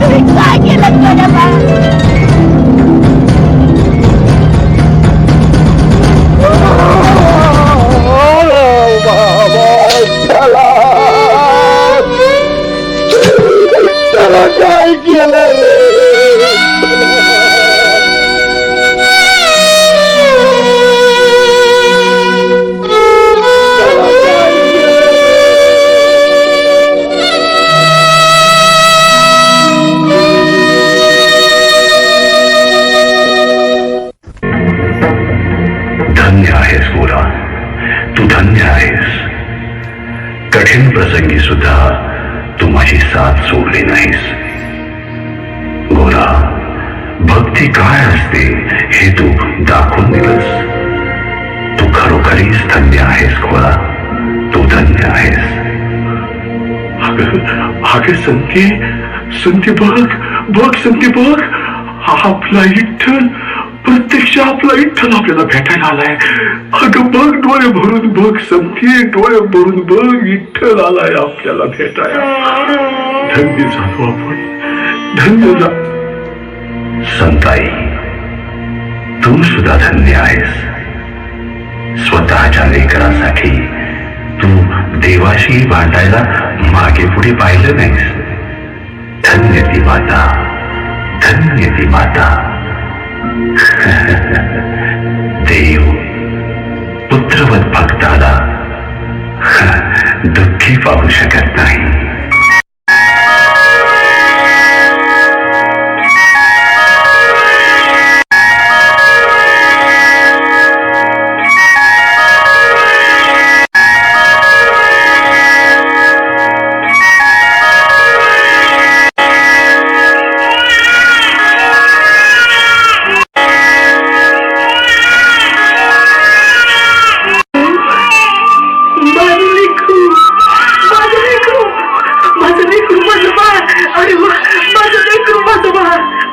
तुम्ही काय केलं माझ्या बाळाला? काय केलं धन्य आहेस गोरा, तू धन्य आहेस. कठीण प्रसंगी सुद्धा तू माझी साथ सोडली नाहीस. गोरा, भक्ती काय असते हे तू दाखवून दिलंस. तू खरोखरीच धन्य आहेस गोरा, तू धन्य आहेस. अगं संती, संती बघ संती बघ, आपला विठ्ठल, प्रत्यक्ष आपला विठ्ठल आपल्याला भेटायला आलाय. अगं बघ, डोळे भरून बघ संती, डोळे भरून बघ, विठ्ठल आलाय आपल्याला भेटायला. धन्य झालो आपण, धन्य झालो. संताई, तू सुद्धा धन्य आहेस. स्वतःच्या लेकरासाठी तू देवाशी भांडायला मागे पुढे पाहिलं नाहीस. धन्य ती माता, धन्य ती माता. देव पुत्रवत भक्ताला दुःखी पाहू शकत नाही.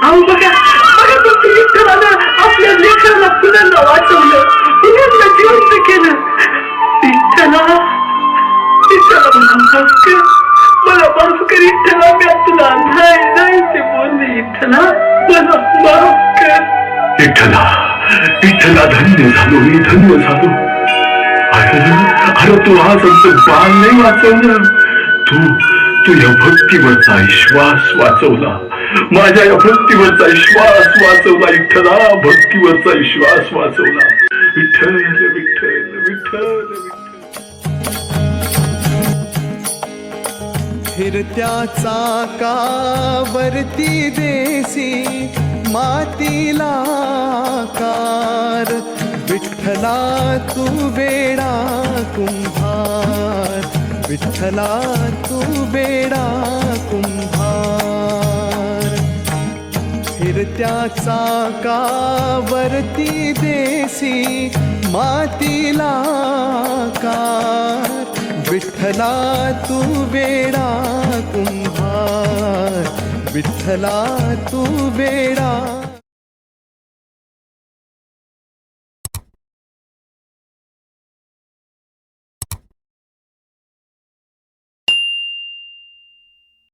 अहो बघा बघा तुमच्या विठ्ठलानं आपल्या लेकराला पुन्हा वाचवलं, पुन्हा जिवंत केलं. विठ्ठला विठ्ठला मला माफ कर विठ्ठला, मी तुला नाही नाही ते बोलले. विठ्ठला मला माफ कर. विठ्ठला, विठ्ठला धन्य झालो, मी धन्य झालो. अरे तू आज आमचं बाळ नाही वाचवलं, तू या भक्तीवरचा विश्वास वाचवला. माझ्या या भक्तीवरचा विश्वास वाचवला विठ्ठला, भक्तीवरचा विश्वास वाचवला. विठ्ठल विठ्ठल विठ्ठल फिरत्या चाकावरती देसी मातीला कार. विठ्ठला तू वेडा कुंभार, विठ्ठला तू वेडा कुंभार. फिरत्या चाकावरती देसी मातीला कार. विठ्ठला तू वेडा कुंभार, विठ्ठला तू वेडा